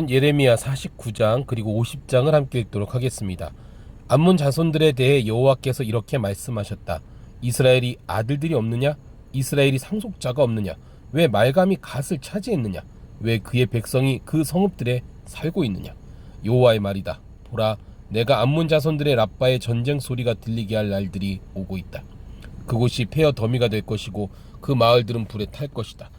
예레미야 49장 그리고 50장을 함께 읽도록 하겠습니다. 암몬 자손들에 대해 여호와께서 이렇게 말씀하셨다. 이스라엘이 아들들이 없느냐? 이스라엘이 상속자가 없느냐? 왜 말감이 갓을 차지했느냐? 왜 그의 백성이 그 성읍들에 살고 있느냐? 여호와의 말이다. 보라, 내가 암몬 자손들의 랍바의 전쟁 소리가 들리게 할 날들이 오고 있다. 그곳이 폐허 더미가 될 것이고 그 마을들은 불에 탈 것이다.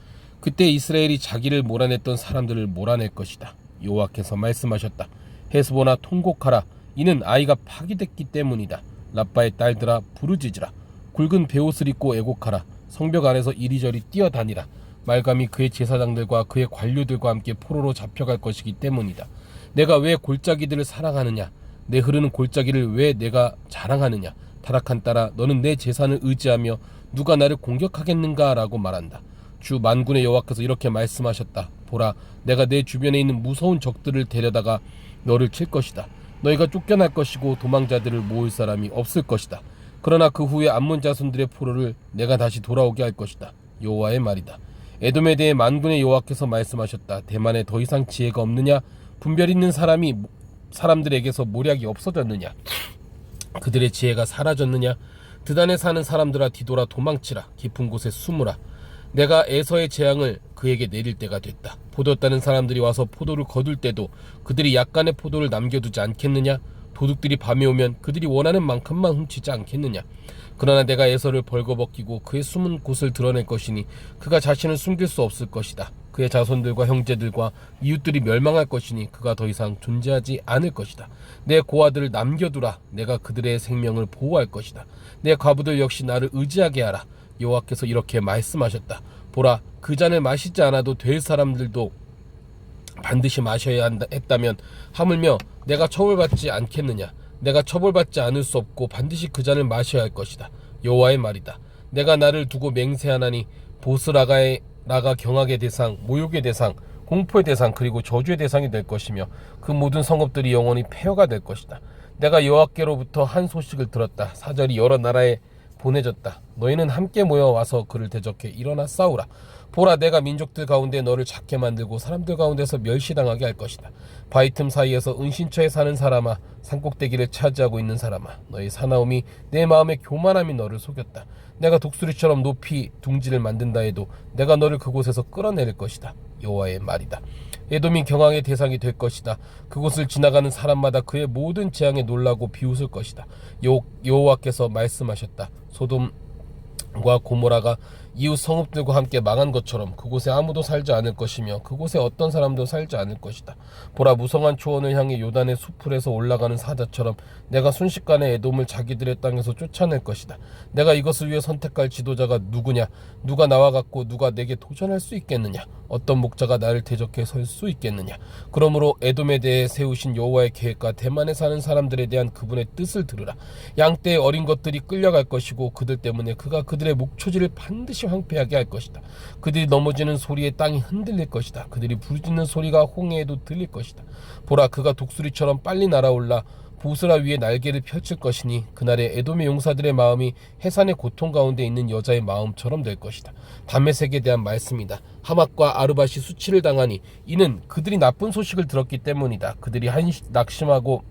그때 이스라엘이 자기를 몰아냈던 사람들을 몰아낼 것이다. 여호와께서 말씀하셨다. 헤스보나 통곡하라. 이는 아이가 파기됐기 때문이다. 랍바의 딸들아 부르짖으라. 굵은 베옷을 입고 애곡하라. 성벽 안에서 이리저리 뛰어다니라. 말감이 그의 제사장들과 그의 관료들과 함께 포로로 잡혀갈 것이기 때문이다. 내가 왜 골짜기들을 사랑하느냐? 내 흐르는 골짜기를 왜 내가 자랑하느냐? 타락한 딸아, 너는 내 재산을 의지하며 누가 나를 공격하겠는가? 라고 말한다. 주 만군의 여호와께서 이렇게 말씀하셨다. 보라, 내가 내 주변에 있는 무서운 적들을 데려다가 너를 칠 것이다. 너희가 쫓겨날 것이고 도망자들을 모을 사람이 없을 것이다. 그러나 그 후에 암몬 자손들의 포로를 내가 다시 돌아오게 할 것이다. 여호와의 말이다. 에돔에 대해 만군의 여호와께서 말씀하셨다. 대만에 더 이상 지혜가 없느냐? 분별 있는 사람들에게서 모략이 없어졌느냐? 그들의 지혜가 사라졌느냐? 드단에 사는 사람들아, 뒤돌아 도망치라. 깊은 곳에 숨으라. 내가 에서의 재앙을 그에게 내릴 때가 됐다. 포도 따는 사람들이 와서 포도를 거둘 때도 그들이 약간의 포도를 남겨두지 않겠느냐? 도둑들이 밤에 오면 그들이 원하는 만큼만 훔치지 않겠느냐? 그러나 내가 에서를 벌거벗기고 그의 숨은 곳을 드러낼 것이니 그가 자신을 숨길 수 없을 것이다. 그의 자손들과 형제들과 이웃들이 멸망할 것이니 그가 더 이상 존재하지 않을 것이다. 내 고아들을 남겨두라. 내가 그들의 생명을 보호할 것이다. 내 과부들 역시 나를 의지하게 하라. 여호와께서 이렇게 말씀하셨다. 보라, 그 잔을 마시지 않아도 될 사람들도 반드시 마셔야 했다면 하물며 내가 처벌받지 않겠느냐? 내가 처벌받지 않을 수 없고 반드시 그 잔을 마셔야 할 것이다. 여호와의 말이다. 내가 나를 두고 맹세하나니 보스라가 경악의 대상, 모욕의 대상, 공포의 대상, 그리고 저주의 대상이 될 것이며 그 모든 성읍들이 영원히 폐허가 될 것이다. 내가 여호와께로부터 한 소식을 들었다. 사절이 여러 나라에 보내졌다. 너희는 함께 모여와서 그를 대적해 일어나 싸우라. 보라, 내가 민족들 가운데 너를 작게 만들고 사람들 가운데서 멸시당하게 할 것이다. 바위 틈 사이에서 은신처에 사는 사람아, 산꼭대기를 차지하고 있는 사람아, 너희 사나움이 내 마음의 교만함이 너를 속였다. 내가 독수리처럼 높이 둥지를 만든다 해도 내가 너를 그곳에서 끌어내릴 것이다. 여호와의 말이다. 에돔이 경악의 대상이 될 것이다. 그곳을 지나가는 사람마다 그의 모든 재앙에 놀라고 비웃을 것이다. 여호와께서 말씀하셨다. 소돔과 고모라가 이웃 성읍들과 함께 망한 것처럼 그곳에 아무도 살지 않을 것이며 그곳에 어떤 사람도 살지 않을 것이다. 보라, 무성한 초원을 향해 요단의 수풀에서 올라가는 사자처럼 내가 순식간에 에돔을 자기들의 땅에서 쫓아낼 것이다. 내가 이것을 위해 선택할 지도자가 누구냐? 누가 나와 같고 누가 내게 도전할 수 있겠느냐? 어떤 목자가 나를 대적해 설 수 있겠느냐? 그러므로 에돔에 대해 세우신 여호와의 계획과 대만에 사는 사람들에 대한 그분의 뜻을 들으라. 양떼의 어린 것들이 끌려갈 것이고 그들 때문에 그가 그들의 목초지를 반드시 황폐하게 할 것이다. 그들이 넘어지는 소리에 땅이 흔들릴 것이다. 그들이 부르짖는 소리가 홍해에도 들릴 것이다. 보라, 그가 독수리처럼 빨리 날아올라 보스라 위에 날개를 펼칠 것이니 그날에 에돔의 용사들의 마음이 해산의 고통 가운데 있는 여자의 마음처럼 될 것이다. 다메섹에 대한 말씀이다. 하맛과 아르밧이 수치를 당하니 이는 그들이 나쁜 소식을 들었기 때문이다. 그들이 낙심하고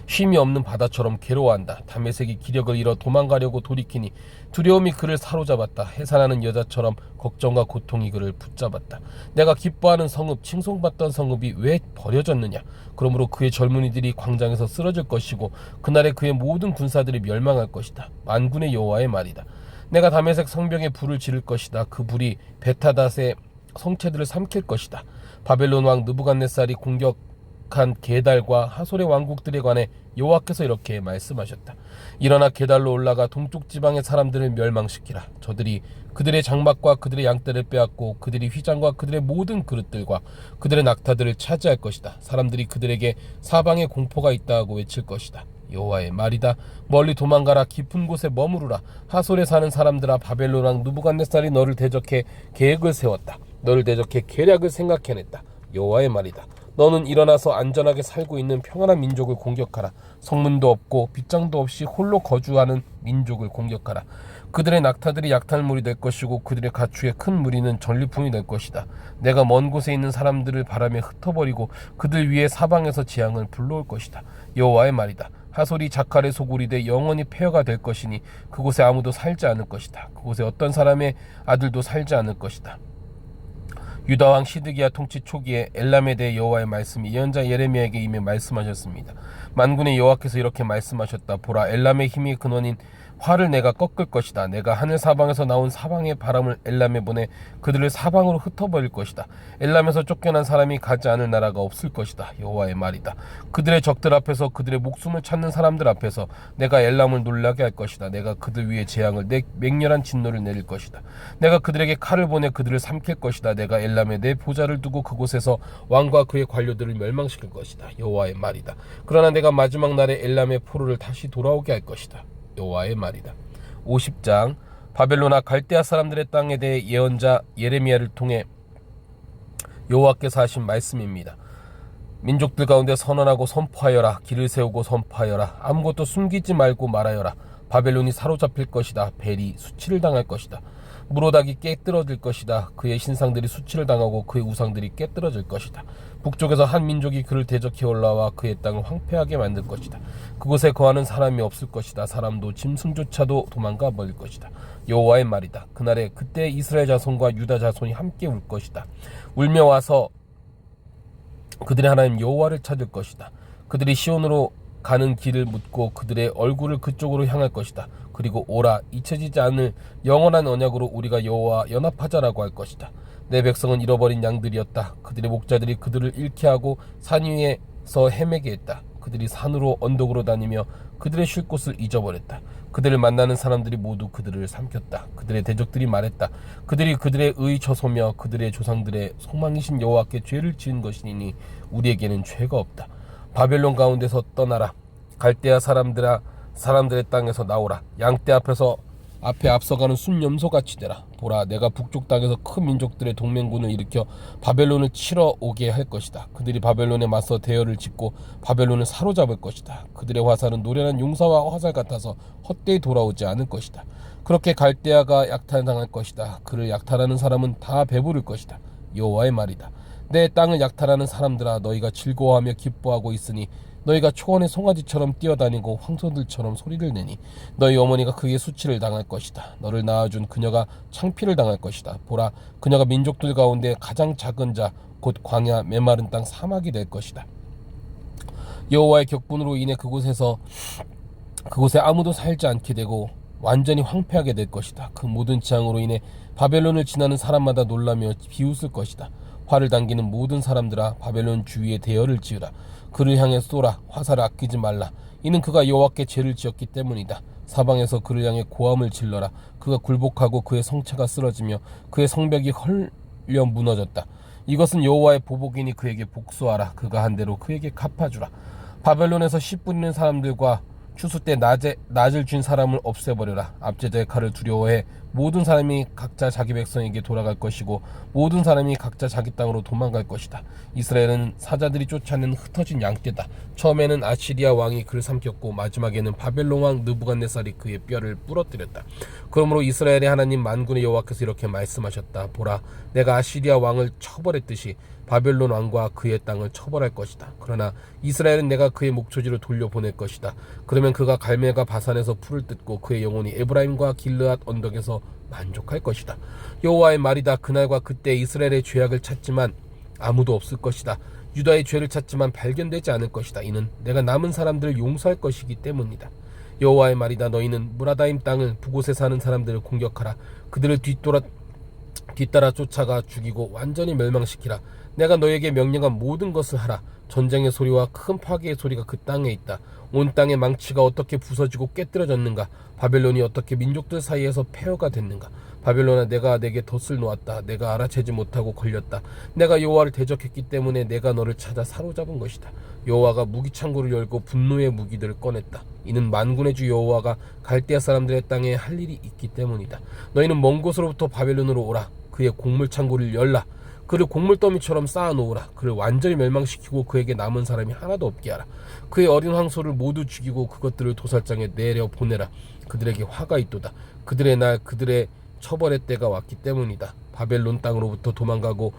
쉼이 없는 바다처럼 괴로워한다. 다메섹이 기력을 잃어 도망가려고 돌이키니 두려움이 그를 사로잡았다. 해산하는 여자처럼 걱정과 고통이 그를 붙잡았다. 내가 기뻐하는 성읍, 칭송받던 성읍이 왜 버려졌느냐? 그러므로 그의 젊은이들이 광장에서 쓰러질 것이고 그날에 그의 모든 군사들이 멸망할 것이다. 만군의 여호와의 말이다. 내가 다메섹 성벽에 불을 지를 것이다. 그 불이 베타닷의 성체들을 삼킬 것이다. 바벨론 왕 느부갓네살이 공격한 게달과 하솔의 왕국들에 관해 여호와께서 이렇게 말씀하셨다. 일어나 게달로 올라가 동쪽 지방의 사람들을 멸망시키라. 저들이 그들의 장막과 그들의 양떼를 빼앗고 그들이 휘장과 그들의 모든 그릇들과 그들의 낙타들을 차지할 것이다. 사람들이 그들에게 사방에 공포가 있다 하고 외칠 것이다. 여호와의 말이다. 멀리 도망가라. 깊은 곳에 머무르라. 하솔에 사는 사람들아, 바벨론 왕 느부갓네살이 너를 대적해 계획을 세웠다. 너를 대적해 계략을 생각해냈다. 여호와의 말이다. 너는 일어나서 안전하게 살고 있는 평안한 민족을 공격하라. 성문도 없고 빗장도 없이 홀로 거주하는 민족을 공격하라. 그들의 낙타들이 약탈물이 될 것이고 그들의 가축의 큰 무리는 전리품이 될 것이다. 내가 먼 곳에 있는 사람들을 바람에 흩어버리고 그들 위에 사방에서 재앙을 불러올 것이다. 여호와의 말이다. 하솔이 자칼의 소굴이 돼 영원히 폐허가 될 것이니 그곳에 아무도 살지 않을 것이다. 그곳에 어떤 사람의 아들도 살지 않을 것이다. 유다 왕 시드기야 통치 초기에 엘람에 대해 여호와의 말씀이 예언자 예레미야에게 임해 말씀하셨습니다. 만군의 여호와께서 이렇게 말씀하셨다. 보라, 엘람의 힘이 근원인 활을 내가 꺾을 것이다. 내가 하늘 사방에서 나온 사방의 바람을 엘람에 보내 그들을 사방으로 흩어버릴 것이다. 엘람에서 쫓겨난 사람이 가지 않을 나라가 없을 것이다. 여호와의 말이다. 그들의 적들 앞에서, 그들의 목숨을 찾는 사람들 앞에서 내가 엘람을 놀라게 할 것이다. 내가 그들 위에 재앙을, 내 맹렬한 진노를 내릴 것이다. 내가 그들에게 칼을 보내 그들을 삼킬 것이다. 내가 엘람에 내 보좌를 두고 그곳에서 왕과 그의 관료들을 멸망시킬 것이다. 여호와의 말이다. 그러나 내가 마지막 날에 엘람의 포로를 다시 돌아오게 할 것이다. 여호와의 말이다. 50장 바벨론아, 갈대아 사람들의 땅에 대해 예언자 예레미야를 통해 여호와께서 하신 말씀입니다. 민족들 가운데 선언하고 선포하여라. 길을 세우고 선포하여라. 아무것도 숨기지 말고 말하여라. 바벨론이 사로잡힐 것이다. 벨이 수치를 당할 것이다. 무로닥이 깨뜨려질 것이다. 그의 신상들이 수치를 당하고 그의 우상들이 깨뜨려질 것이다. 북쪽에서 한 민족이 그를 대적해 올라와 그의 땅을 황폐하게 만들 것이다. 그곳에 거하는 사람이 없을 것이다. 사람도 짐승조차도 도망가 버릴 것이다. 여호와의 말이다. 그때 이스라엘 자손과 유다 자손이 함께 울 것이다. 울며 와서 그들의 하나님 여호와를 찾을 것이다. 그들이 시온으로 가는 길을 묻고 그들의 얼굴을 그쪽으로 향할 것이다. 그리고 오라, 잊혀지지 않을 영원한 언약으로 우리가 여호와와 연합하자라고 할 것이다. 내 백성은 잃어버린 양들이었다. 그들의 목자들이 그들을 잃게 하고 산 위에서 헤매게 했다. 그들이 산으로 언덕으로 다니며 그들의 쉴 곳을 잊어버렸다. 그들을 만나는 사람들이 모두 그들을 삼켰다. 그들의 대적들이 말했다. 그들이 그들의 의 처소며 그들의 조상들의 소망이신 여호와께 죄를 지은 것이니 우리에게는 죄가 없다. 바벨론 가운데서 떠나라. 갈대아 사람들의 땅에서 나오라. 양떼 앞에 앞서가는 순염소같이 되라. 보라, 내가 북쪽 땅에서 큰 민족들의 동맹군을 일으켜 바벨론을 치러 오게 할 것이다. 그들이 바벨론에 맞서 대열을 짓고 바벨론을 사로잡을 것이다. 그들의 화살은 노련한 용사와 화살 같아서 헛되이 돌아오지 않을 것이다. 그렇게 갈대아가 약탈당할 것이다. 그를 약탈하는 사람은 다 배부를 것이다. 여호와의 말이다. 내 땅을 약탈하는 사람들아, 너희가 즐거워하며 기뻐하고 있으니 너희가 초원의 송아지처럼 뛰어다니고 황소들처럼 소리를 내니 너희 어머니가 그의 수치를 당할 것이다. 너를 낳아준 그녀가 창피를 당할 것이다. 보라, 그녀가 민족들 가운데 가장 작은 자, 곧 광야 메마른 땅 사막이 될 것이다. 여호와의 격분으로 인해 그곳에 아무도 살지 않게 되고 완전히 황폐하게 될 것이다. 그 모든 재앙으로 인해 바벨론을 지나는 사람마다 놀라며 비웃을 것이다. 활을 당기는 모든 사람들아, 바벨론 주위에 대열을 지으라. 그를 향해 쏘라. 화살을 아끼지 말라. 이는 그가 여호와께 죄를 지었기 때문이다. 사방에서 그를 향해 고함을 질러라. 그가 굴복하고 그의 성체가 쓰러지며 그의 성벽이 헐려 무너졌다. 이것은 여호와의 보복이니 그에게 복수하라. 그가 한 대로 그에게 갚아주라. 바벨론에서 씨 뿌리는 사람들과 추수 때 낫을 준 사람을 없애버려라. 압제자의 칼을 두려워해 모든 사람이 각자 자기 백성에게 돌아갈 것이고 모든 사람이 각자 자기 땅으로 도망갈 것이다. 이스라엘은 사자들이 쫓아낸 흩어진 양떼다. 처음에는 아시리아 왕이 그를 삼켰고 마지막에는 바벨론 왕 느부갓네살이 그의 뼈를 부러뜨렸다. 그러므로 이스라엘의 하나님 만군의 여호와께서 이렇게 말씀하셨다. 보라, 내가 아시리아 왕을 처벌했듯이 바벨론 왕과 그의 땅을 처벌할 것이다. 그러나 이스라엘은 내가 그의 목초지를 돌려보낼 것이다. 그러면 그가 갈멜과 바산에서 풀을 뜯고 그의 영혼이 에브라임과 길르앗 언덕에서 만족할 것이다. 여호와의 말이다. 그날과 그때 이스라엘의 죄악을 찾지만 아무도 없을 것이다. 유다의 죄를 찾지만 발견되지 않을 것이다. 이는 내가 남은 사람들을 용서할 것이기 때문이다. 여호와의 말이다. 너희는 무라다임 땅을 북곳에 사는 사람들을 공격하라. 그들을 뒤따라 쫓아가 죽이고 완전히 멸망시키라. 내가 너에게 명령한 모든 것을 하라. 전쟁의 소리와 큰 파괴의 소리가 그 땅에 있다. 온 땅의 망치가 어떻게 부서지고 깨뜨려졌는가. 바벨론이 어떻게 민족들 사이에서 폐허가 됐는가. 바벨론아, 내가 내게 덫을 놓았다. 내가 알아채지 못하고 걸렸다. 내가 여호와를 대적했기 때문에 내가 너를 찾아 사로잡은 것이다. 여호와가 무기창고를 열고 분노의 무기들을 꺼냈다. 이는 만군의 주 여호와가 갈대아 사람들의 땅에 할 일이 있기 때문이다. 너희는 먼 곳으로부터 바벨론으로 오라. 그의 곡물 창고를 열라. 그를 곡물더미처럼 쌓아놓으라. 그를 완전히 멸망시키고 그에게 남은 사람이 하나도 없게 하라. 그의 어린 황소를 모두 죽이고 그것들을 도살장에 내려 보내라. 그들에게 화가 있도다. 그들의 날 그들의 처벌의 때가 왔기 때문이다. 바벨론 땅으로부터 도망가고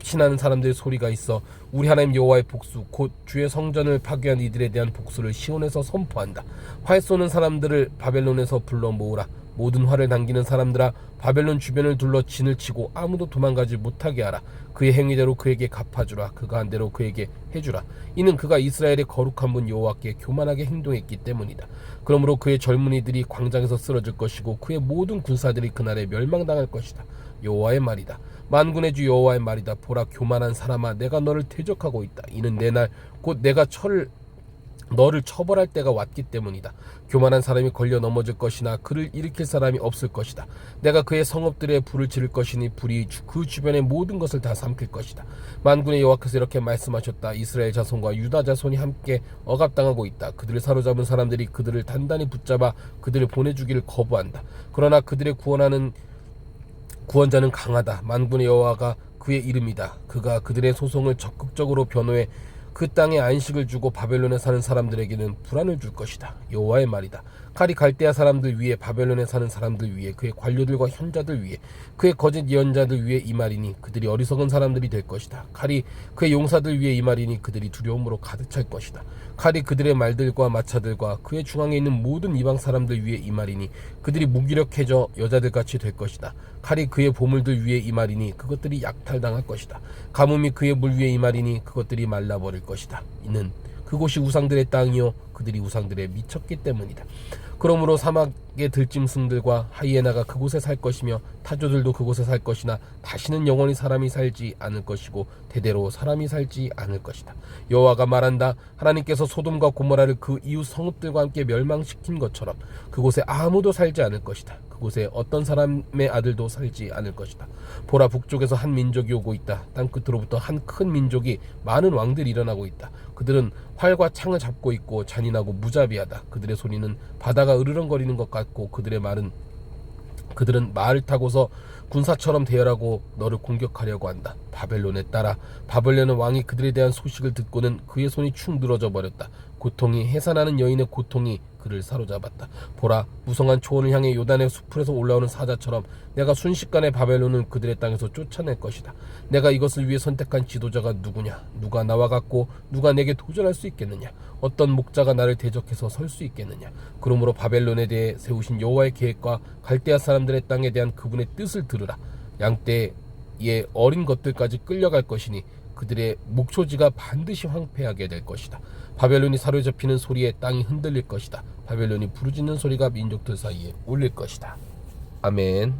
피신하는 사람들의 소리가 있어 우리 하나님 여호와의 복수 곧 주의 성전을 파괴한 이들에 대한 복수를 시온에서 선포한다. 활 쏘는 사람들을 바벨론에서 불러 모으라. 모든 활을 당기는 사람들아 바벨론 주변을 둘러 진을 치고 아무도 도망가지 못하게 하라. 그의 행위대로 그에게 갚아주라. 그가 한 대로 그에게 해주라. 이는 그가 이스라엘의 거룩한 분 여호와께 교만하게 행동했기 때문이다. 그러므로 그의 젊은이들이 광장에서 쓰러질 것이고 그의 모든 군사들이 그날에 멸망당할 것이다. 여호와의 말이다. 만군의 주 여호와의 말이다. 보라, 교만한 사람아, 내가 너를 대적하고 있다. 이는 내 날 곧 내가 너를 처벌할 때가 왔기 때문이다. 교만한 사람이 걸려 넘어질 것이나 그를 일으킬 사람이 없을 것이다. 내가 그의 성읍들에 불을 지를 것이니 불이 그 주변의 모든 것을 다 삼킬 것이다. 만군의 여호와께서 이렇게 말씀하셨다. 이스라엘 자손과 유다 자손이 함께 억압당하고 있다. 그들을 사로잡은 사람들이 그들을 단단히 붙잡아 그들을 보내주기를 거부한다. 그러나 그들의 구원자는 강하다. 만군의 여호와가 그의 이름이다. 그가 그들의 소송을 적극적으로 변호해 그 땅에 안식을 주고 바벨론에 사는 사람들에게는 불안을 줄 것이다. 여호와의 말이다. 칼이 갈대아 사람들 위에, 바벨론에 사는 사람들 위에, 그의 관료들과 현자들 위에, 그의 거짓 예언자들 위에 이 말이니 그들이 어리석은 사람들이 될 것이다. 칼이 그의 용사들 위에 이 말이니 그들이 두려움으로 가득 찰 것이다. 칼이 그들의 말들과 마차들과 그의 중앙에 있는 모든 이방 사람들 위에 이 말이니 그들이 무기력해져 여자들같이 될 것이다. 칼이 그의 보물들 위에 이 말이니 그것들이 약탈당할 것이다. 가뭄이 그의 물 위에 이 말이니 그것들이 말라버릴 것이다. 이는 그곳이 우상들의 땅이요 그들이 우상들에 미쳤기 때문이다. 그러므로 사막의 들짐승들과 하이에나가 그곳에 살 것이며 타조들도 그곳에 살 것이나 다시는 영원히 사람이 살지 않을 것이고 대대로 사람이 살지 않을 것이다. 여호와가 말한다. 하나님께서 소돔과 고모라를 그 이웃 성읍들과 함께 멸망시킨 것처럼 그곳에 아무도 살지 않을 것이다. 그곳에 어떤 사람의 아들도 살지 않을 것이다. 보라, 북쪽에서 한 민족이 오고 있다. 땅 끝으로부터 한 큰 민족이 많은 왕들이 일어나고 있다. 그들은 활과 창을 잡고 있고 잔인하고 무자비하다. 그들의 소리는 바다가 으르렁거리는 것 같고 그들은 말을 타고서 군사처럼 대열하고 너를 공격하려고 한다. 바벨론에 따라 바벨론의 왕이 그들에 대한 소식을 듣고는 그의 손이 축 늘어져 버렸다. 고통이, 해산하는 여인의 고통이 그를 사로잡았다. 보라, 무성한 초원을 향해 요단의 수풀에서 올라오는 사자처럼 내가 순식간에 바벨론을 그들의 땅에서 쫓아낼 것이다. 내가 이것을 위해 선택한 지도자가 누구냐? 누가 나와 같고 누가 내게 도전할 수 있겠느냐? 어떤 목자가 나를 대적해서 설 수 있겠느냐? 그러므로 바벨론에 대해 세우신 여호와의 계획과 갈대아 사람들의 땅에 대한 그분의 뜻을 들으라. 양떼의 어린 것들까지 끌려갈 것이니 그들의 목초지가 반드시 황폐하게 될 것이다. 바벨론이 사로잡히는 소리에 땅이 흔들릴 것이다. 바벨론이 부르짖는 소리가 민족들 사이에 울릴 것이다. 아멘.